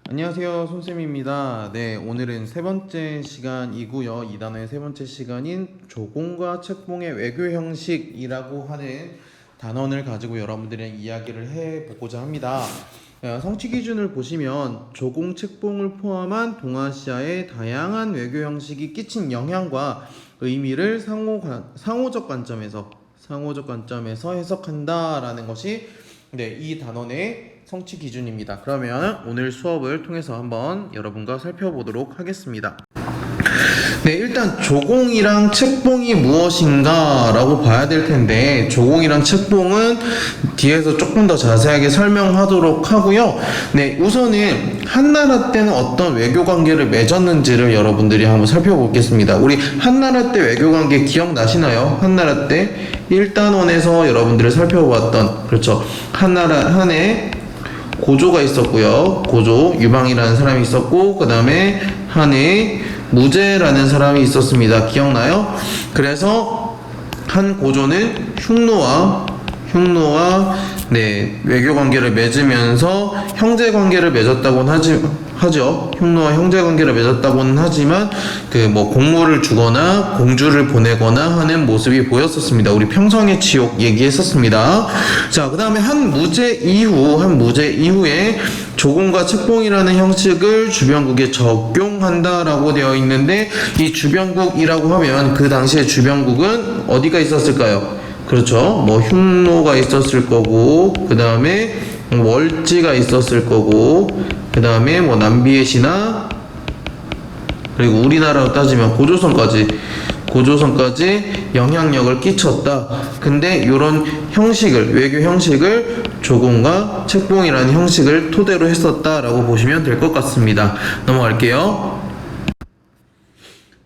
안녕하세요, 손쌤입니다. 네, 오늘은 세 번째 시간이고요. 이 단어의 세 번째 시간인 조공과 책봉의 외교 형식이라고 하는 단원을 가지고 여러분들이랑 이야기를 해보고자 합니다. 성취 기준을 보시면 조공, 책봉을 포함한 동아시아의 다양한 외교 형식이 끼친 영향과 의미를 상호적 관점에서 해석한다라는 것이 이 단원의 성취 기준입니다. 그러면 오늘 수업을 통해서 한번 여러분과 살펴보도록 하겠습니다. 일단 조공이랑 책봉이 무엇인가 라고 봐야 될 텐데, 조공이랑 책봉은 뒤에서 조금 더 자세하게 설명하도록 하고요. 우선은 한나라 때는 어떤 외교 관계를 맺었는지를 여러분들이 한번 살펴보겠습니다. 우리 한나라 때 외교 관계 기억나시나요? 한나라 때 1단원에서 여러분들을 살펴보았던, 그렇죠, 한해 고조가 있었고요. 고조, 유방이라는 사람이 있었고, 그 다음에 한해 무제라는 사람이 있었습니다. 기억나요? 그래서 한 고조는 흉노와 외교 관계를 맺으면서 형제 관계를 맺었다고는 하죠. 흉노와 형제 관계를 맺었다고는 하지만 공물을 주거나 공주를 보내거나 하는 모습이 보였었습니다. 우리 평성의 치욕 얘기했었습니다. 자, 그 다음에 한 무제 이후에 조공과 책봉이라는 형식을 주변국에 적용한다라고 되어 있는데, 이 주변국이라고 하면 그 당시에 주변국은 어디가 있었을까요? 그렇죠. 흉노가 있었을 거고, 그 다음에 월지가 있었을 거고, 그 다음에 남비의 신하, 그리고 우리나라로 따지면 고조선까지 영향력을 끼쳤다. 근데 이런 외교 형식을 조공과 책봉이라는 형식을 토대로 했었다라고 보시면 될 것 같습니다. 넘어갈게요.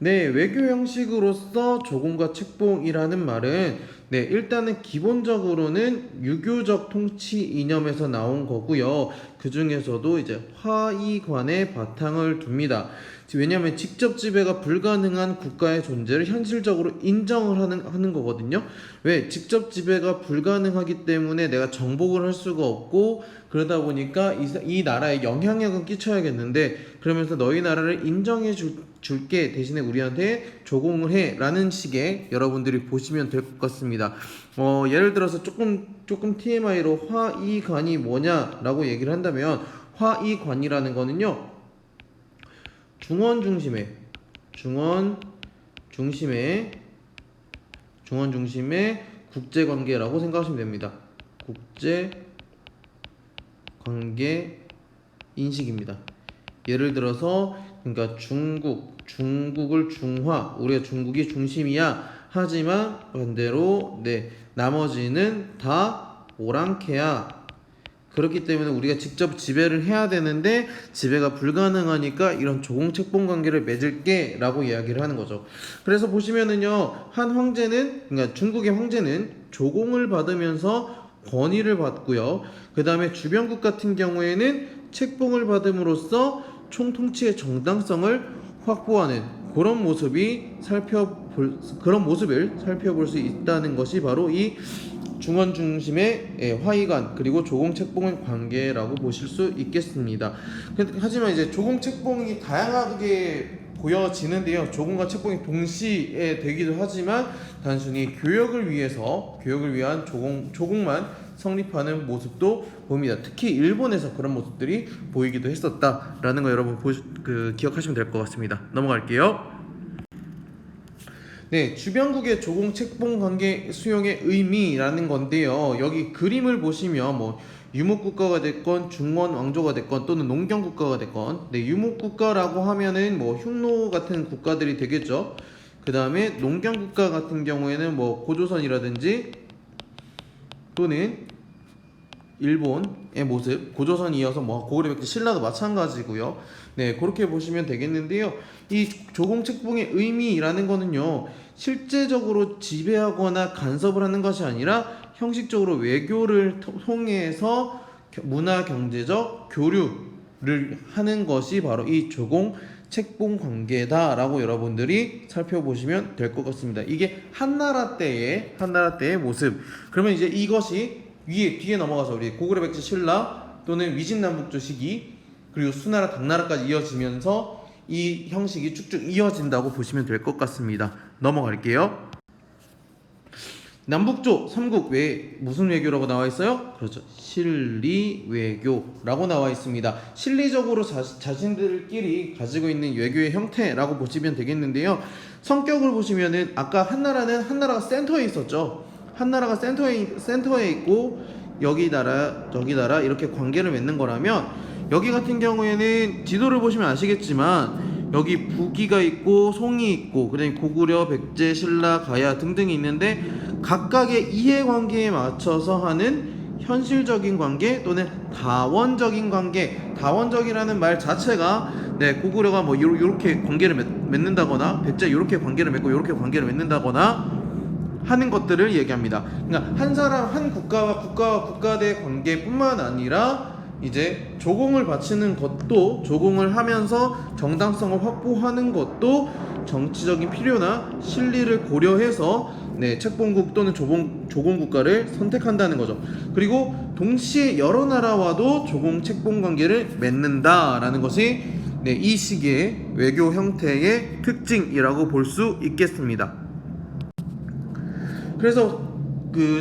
외교 형식으로서 조공과 책봉이라는 말은 일단은 기본적으로는 유교적 통치 이념에서 나온 거고요. 그 중에서도 이제 화이관에 바탕을 둡니다. 왜냐하면 직접 지배가 불가능한 국가의 존재를 현실적으로 인정을 하는 거거든요. 왜? 직접 지배가 불가능하기 때문에 내가 정복을 할 수가 없고, 그러다 보니까 이 나라에 영향력은 끼쳐야겠는데, 그러면서 너희 나라를 인정해 줄게, 대신에 우리한테 조공을 해 라는 식의 여러분들이 보시면 될 것 같습니다. 예를 들어서 조금 TMI로 화이관이 뭐냐라고 얘기를 한다면, 화이관이라는 거는요, 중원 중심의 국제 관계라고 생각하시면 됩니다. 국제 관계 인식입니다. 예를 들어서 그러니까 중국을 우리가 중국이 중심이야 하지만 반대로 나머지는 다 오랑캐야. 그렇기 때문에 우리가 직접 지배를 해야 되는데 지배가 불가능하니까 이런 조공책봉 관계를 맺을게 라고 이야기를 하는 거죠. 그래서 보시면은요, 그러니까 중국의 황제는 조공을 받으면서 권위를 받고요. 그 다음에 주변국 같은 경우에는 책봉을 받음으로써 총통치의 정당성을 확보하는 그런 모습을 살펴볼 수 있다는 것이 바로 이 중원 중심의 화이관 그리고 조공 책봉의 관계라고 보실 수 있겠습니다. 하지만 이제 조공 책봉이 다양하게 보여지는데요. 조공과 책봉이 동시에 되기도 하지만 단순히 교역을 위한 조공만 성립하는 모습도 봅니다. 특히 일본에서 그런 모습들이 보이기도 했었다라는 거 여러분 기억하시면 될 것 같습니다. 넘어갈게요. 주변국의 조공 책봉 관계 수용의 의미라는 건데요. 여기 그림을 보시면 유목국가가 됐건 중원 왕조가 됐건 또는 농경국가가 됐건, 유목국가라고 하면은 흉노 같은 국가들이 되겠죠. 그 다음에 농경국가 같은 경우에는 고조선이라든지 또는 일본의 모습, 고조선이 이어서 고구려 백제 신라도 마찬가지고요. 그렇게 보시면 되겠는데요. 이 조공책봉의 의미라는 거는요, 실제적으로 지배하거나 간섭을 하는 것이 아니라 형식적으로 외교를 통해서 문화 경제적 교류를 하는 것이 바로 이 조공책봉 관계다라고 여러분들이 살펴보시면 될 것 같습니다. 이게 한나라 때의 모습. 그러면 이제 이것이 뒤에 넘어가서 우리 고구려 백제 신라 또는 위진남북조 시기, 그리고 수나라, 당나라까지 이어지면서 이 형식이 쭉쭉 이어진다고 보시면 될 것 같습니다. 넘어갈게요. 남북조 삼국 외에 무슨 외교라고 나와 있어요? 그렇죠. 실리 외교라고 나와 있습니다. 실리적으로 자신들끼리 가지고 있는 외교의 형태라고 보시면 되겠는데요. 성격을 보시면은 아까 한나라가 센터에 있었죠. 한나라가 센터에 있고 여기 나라 저기 나라 이렇게 관계를 맺는 거라면, 여기 같은 경우에는 지도를 보시면 아시겠지만 여기 부기가 있고 송이 있고 그다음에 고구려, 백제, 신라, 가야 등등이 있는데 각각의 이해관계에 맞춰서 하는 현실적인 관계 또는 다원적인 관계. 다원적이라는 말 자체가 고구려가 뭐 요렇게 관계를 맺는다거나 백제 요렇게 관계를 맺고 요렇게 관계를 맺는다거나 하는 것들을 얘기합니다. 그러니까 한 사람, 한 국가와 국가대 관계뿐만 아니라 이제 조공을 바치는 것도, 조공을 하면서 정당성을 확보하는 것도 정치적인 필요나 실리를 고려해서 책봉국 또는 조공국가를 선택한다는 거죠. 그리고 동시에 여러 나라와도 조공 책봉 관계를 맺는다라는 것이 이 시기의 외교 형태의 특징이라고 볼 수 있겠습니다. 그래서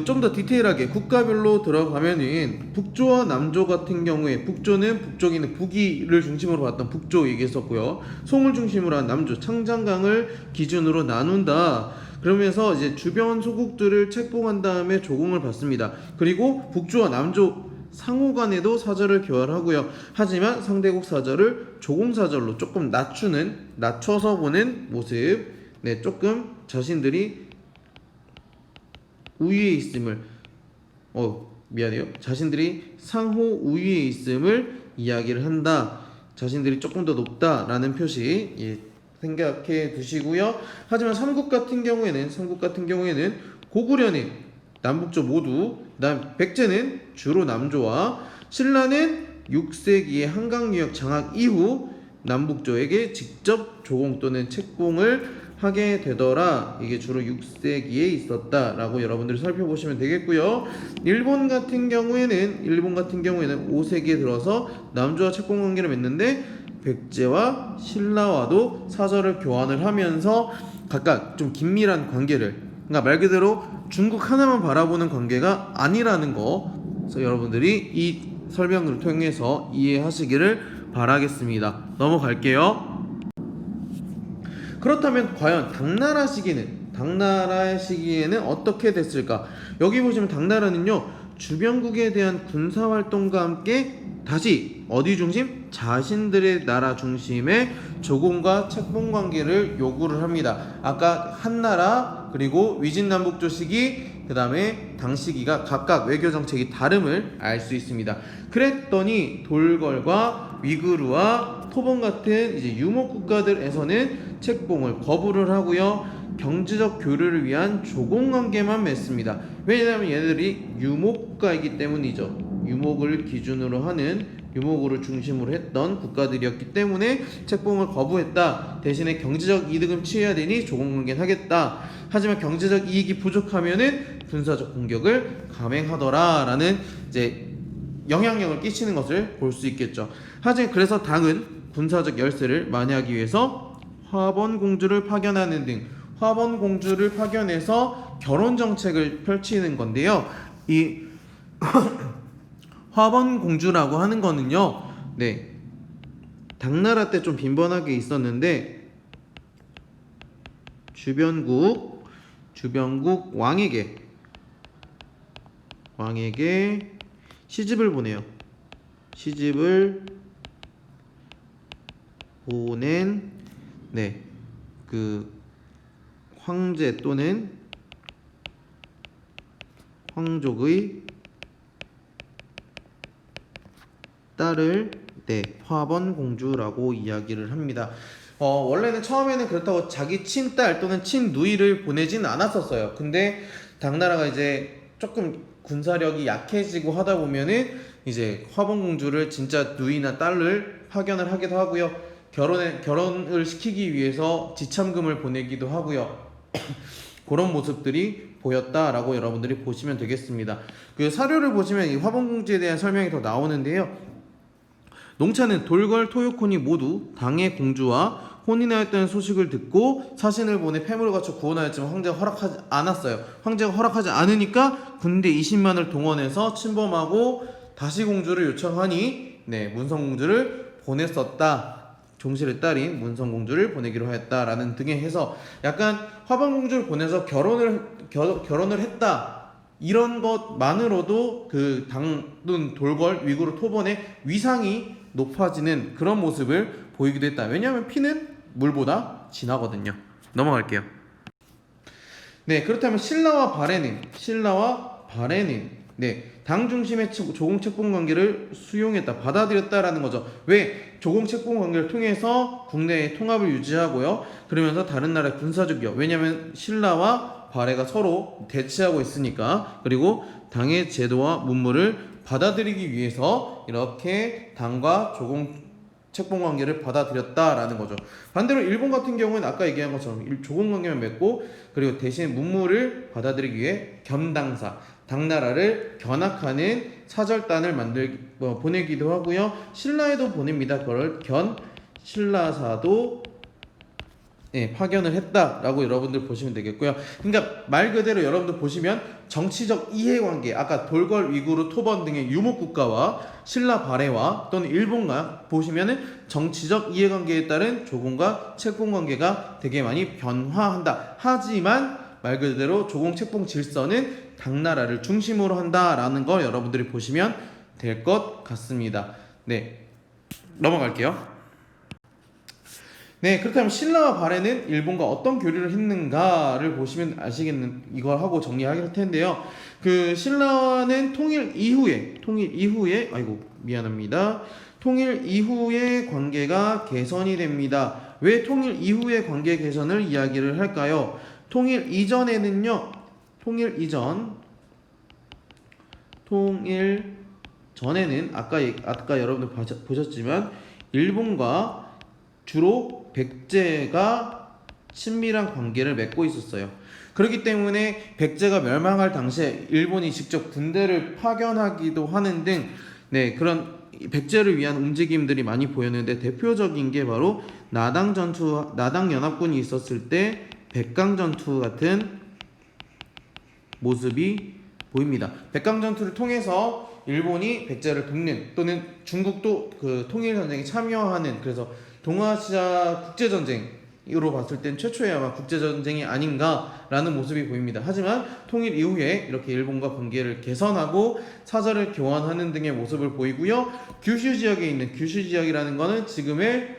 좀 더 디테일하게 국가별로 들어가면은 북조와 남조 같은 경우에, 북조는 북쪽에 있는 북위를 중심으로 봤던 북조 얘기했었고요. 송을 중심으로 한 남조, 창장강을 기준으로 나눈다. 그러면서 이제 주변 소국들을 책봉한 다음에 조공을 받습니다. 그리고 북조와 남조 상호 간에도 사절을 교환하고요. 하지만 상대국 사절을 조공 사절로 조금 낮춰서 보는 모습. 조금 자신들이 우위에 있음을 자신들이 상호 우위에 있음을 이야기를 한다. 자신들이 조금 더 높다라는 표시 생각해 두시고요. 하지만 삼국 같은 경우에는 고구려는 남북조 모두, 백제는 주로 남조와 신라는 6세기의 한강유역 장악 이후 남북조에게 직접 조공 또는 책봉을 하게 되더라. 이게 주로 6세기에 있었다라고 여러분들이 살펴보시면 되겠고요. 일본 같은 경우에는 5세기에 들어서 남조와 책봉 관계를 맺는데 백제와 신라와도 사절을 교환을 하면서 각각 좀 긴밀한 관계를, 그러니까 말 그대로 중국 하나만 바라보는 관계가 아니라는 거, 그래서 여러분들이 이 설명을 통해서 이해하시기를 바라겠습니다. 넘어갈게요. 그렇다면 과연 당나라의 시기에는 어떻게 됐을까? 여기 보시면 당나라는요, 주변국에 대한 군사활동과 함께 다시 어디 중심? 자신들의 나라 중심의 조공과 책봉 관계를 요구를 합니다. 아까 한나라 그리고 위진남북조 시기, 그 다음에 당 시기가 각각 외교 정책이 다름을 알 수 있습니다. 그랬더니 돌걸과 위그루와 토본 같은 이제 유목 국가들에서는 책봉을 거부를 하고요. 경제적 교류를 위한 조공 관계만 맺습니다. 왜냐하면 얘네들이 유목 국가이기 때문이죠. 유목을 기준으로 하는, 유목으로 중심으로 했던 국가들이었기 때문에 책봉을 거부했다. 대신에 경제적 이득은 취해야 되니 조공 관계는 하겠다. 하지만 경제적 이익이 부족하면은 군사적 공격을 감행하더라라는 이제 영향력을 끼치는 것을 볼 수 있겠죠. 하지만 그래서 당은 군사적 열세를 만회하기 위해서 화번공주를 파견하는 등 화번공주를 파견해서 결혼 정책을 펼치는 건데요. 이 화번공주라고 하는 거는요, 당나라 때 좀 빈번하게 있었는데 주변국 왕에게 시집을 보내요. 시집을 보낸 그 황제 또는 황족의 딸을 화번공주라고 이야기를 합니다. 원래는 처음에는 그렇다고 자기 친딸 또는 친누이를 보내진 않았었어요. 근데 당나라가 이제 조금 군사력이 약해지고 하다 보면은 이제 화번공주를 진짜 누이나 딸을 파견을 하기도 하고요. 결혼을 시키기 위해서 지참금을 보내기도 하고요. 그런 모습들이 보였다라고 여러분들이 보시면 되겠습니다. 그 사료를 보시면 이 화번공주에 대한 설명이 더 나오는데요. 농차는 돌궐 토요코니 모두 당의 공주와 혼인하였다는 소식을 듣고 사신을 보내 폐물을 갖춰 구원하였지만 황제가 허락하지 않았어요. 황제가 허락하지 않으니까 군대 20만을 동원해서 침범하고 다시 공주를 요청하니 문성공주를 보냈었다. 종실의 딸인 문성공주를 보내기로 하였다라는 등에 해서 약간 화방공주를 보내서 결혼을 했다. 이런 것만으로도 그 당돈 돌궐 위구르 토번의 위상이 높아지는 그런 모습을 보이기도 했다. 왜냐하면 피는 물보다 진하거든요. 넘어갈게요. 그렇다면 신라와 발해는 당 중심의 조공 책봉 관계를 수용했다, 받아들였다라는 거죠. 왜? 조공 책봉 관계를 통해서 국내의 통합을 유지하고요. 그러면서 다른 나라의 군사적 위협. 왜냐하면 신라와 발해가 서로 대치하고 있으니까. 그리고 당의 제도와 문물을 받아들이기 위해서 이렇게 당과 조공 책봉 관계를 받아들였다라는 거죠. 반대로 일본 같은 경우는 아까 얘기한 것처럼 조공 관계만 맺고 그리고 대신 문물을 받아들이기 위해 견당사, 당나라를 견학하는 사절단을 보내기도 하고요. 신라에도 보냅니다. 그걸 신라사도 파견을 했다라고 여러분들 보시면 되겠고요. 그러니까 말 그대로 여러분들 보시면 정치적 이해관계, 아까 돌궐, 위구르, 토번 등의 유목국가와 신라 발해와 또는 일본과 보시면은 정치적 이해관계에 따른 조공과 책봉관계가 되게 많이 변화한다. 하지만 말 그대로 조공, 책봉 질서는 당나라를 중심으로 한다라는 걸 여러분들이 보시면 될 것 같습니다. 넘어갈게요. 그렇다면 신라와 발해는 일본과 어떤 교류를 했는가를 보시면 아시겠는, 이걸 하고 정리할 텐데요. 그 신라는 통일 이후에 관계가 개선이 됩니다. 왜 통일 이후의 관계 개선을 이야기를 할까요? 통일 이전에는요, 통일 전에는 아까 여러분들 보셨지만 일본과 주로 백제가 친밀한 관계를 맺고 있었어요. 그렇기 때문에 백제가 멸망할 당시에 일본이 직접 군대를 파견하기도 하는 등 그런 백제를 위한 움직임들이 많이 보였는데, 대표적인 게 바로 나당 연합군이 있었을 때 백강전투 같은 모습이 보입니다. 백강전투를 통해서 일본이 백제를 돕는, 또는 중국도 그 통일전쟁에 참여하는, 그래서 동아시아 국제전쟁으로 봤을 땐 최초의 아마 국제전쟁이 아닌가라는 모습이 보입니다. 하지만 통일 이후에 이렇게 일본과 관계를 개선하고 사절을 교환하는 등의 모습을 보이고요. 규슈 지역이라는 거는 지금의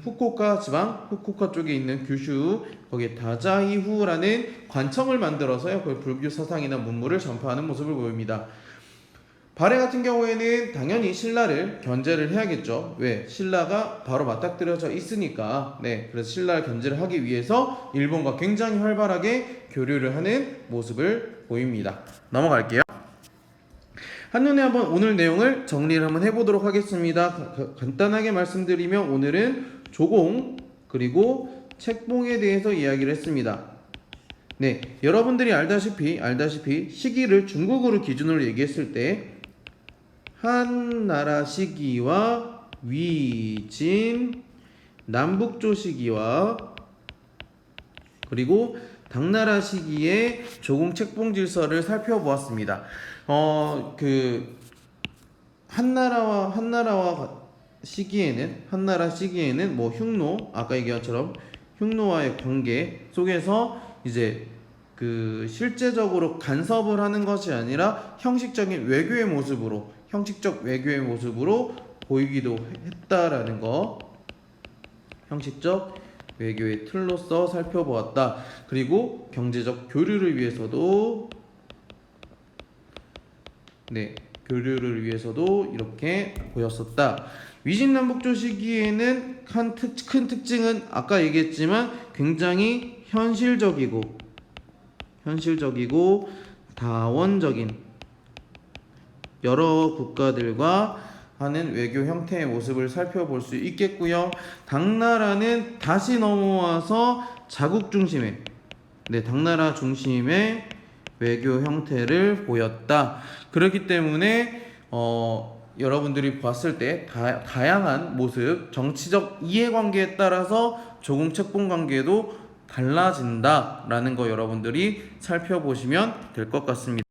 후쿠오카 지방, 후쿠오카 쪽에 있는 규슈, 거기에 다자이후라는 관청을 만들어서요, 그 불교 사상이나 문물을 전파하는 모습을 보입니다. 발해 같은 경우에는 당연히 신라를 견제를 해야겠죠. 왜? 신라가 바로 맞닥뜨려져 있으니까. 그래서 신라를 견제를 하기 위해서 일본과 굉장히 활발하게 교류를 하는 모습을 보입니다. 넘어갈게요. 한눈에 한번 오늘 내용을 정리를 한번 해보도록 하겠습니다. 간단하게 말씀드리면 오늘은 조공 그리고 책봉에 대해서 이야기를 했습니다. 여러분들이 알다시피 시기를 중국으로 기준으로 얘기했을 때 한나라 시기와 위진, 남북조 시기와 그리고 당나라 시기의 조공 책봉 질서를 살펴보았습니다. 한나라 시기에는 뭐 흉노, 아까 얘기한 것처럼 흉노와의 관계 속에서 이제 그 실제적으로 간섭을 하는 것이 아니라 형식적 외교의 모습으로 보이기도 했다라는 거, 형식적 외교의 틀로서 살펴보았다. 그리고 경제적 교류를 위해서도 이렇게 보였었다. 위진남북조 시기에는 큰 특징은 아까 얘기했지만 굉장히 현실적이고 다원적인 여러 국가들과 하는 외교 형태의 모습을 살펴볼 수 있겠고요. 당나라는 다시 넘어와서 자국 중심의 당나라 중심의 외교 형태를 보였다. 그렇기 때문에 여러분들이 봤을 때 다양한 모습, 정치적 이해관계에 따라서 조공 책봉 관계도 달라진다라는 거 여러분들이 살펴보시면 될 것 같습니다.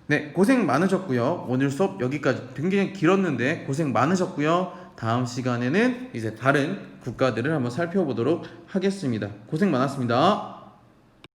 네, 고생 많으셨고요. 오늘 수업 여기까지 굉장히 길었는데 고생 많으셨고요. 다음 시간에는 이제 다른 국가들을 한번 살펴보도록 하겠습니다. 고생 많았습니다.